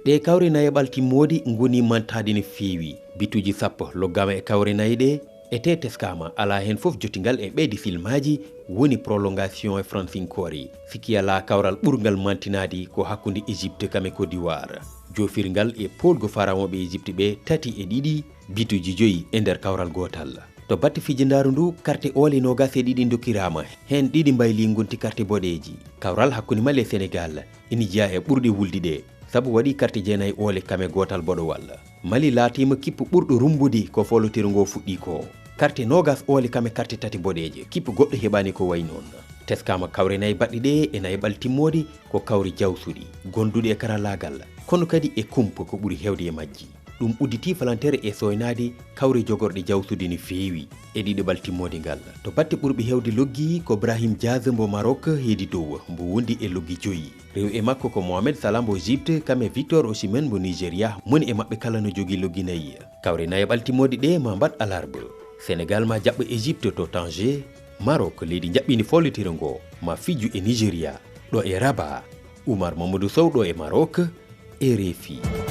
ɗe kawre nayaɓal timmoodi ngoni mantade no feewi bituji sappo loggama e kawre nayi ɗe e te teskama ala hen fof jotingal e ɓeydi filmaji woni prolongation e franfinkori sikki ala kawral ɓurgal mantinadi ko hakkude Égypte kame Côte d'Ivoire jofirgal e polgo faramoɓe Égypte ɓe tati e ɗiɗi bituji joyi e nder kawral gotal to batte fijindaru ndu carte oole nogas e ɗiɗi dokkirama hen ɗiɗi mbayli gonti carte boɗeji kawral hakkude mali e Sénégal ina jeeya e ɓurɗe wulde ɗe sabu waɗi carte jeenayi oole kame gotal boɗowal mali laatima kippu ɓurɗo rumbude ko foolotiro ngo fuɗɗi ko carte nogas oole kame carte tati boɗeje kippu goɗɗo heɓani ko way noon teskama kawre nayi baɗɗi ɗe e nayaɓal timmodi ko kawri jawsuɗi gonduɗi e karallagal kono kadi e kumpa ko ɓuuri hewde e majji ɗum udditi falantere e soynade kawre jogorɗe jawsude ni feewi e ɗiɗoɓal timmode ngal to batte ɓurɓe hewde loggi ko Brahim Diaz mbo Maroc heedi dow mbo wondi e loggi joyi rew e makko ko Mohamed Salah mbo Égypte kame Victor Osimhen mbo Nigéria moni e mabɓe kala no jogui loggi nayi kawre nayaɓal timmode ɗe ma mbat alarba Sénégal ma jaɓɓa Égypte to Tanger Maroc leydi jaɓɓini foolotiro ngo ma fijju e Nigéria ɗo e Rabat Oumar Mamadou Sow ɗo e Maroc RFI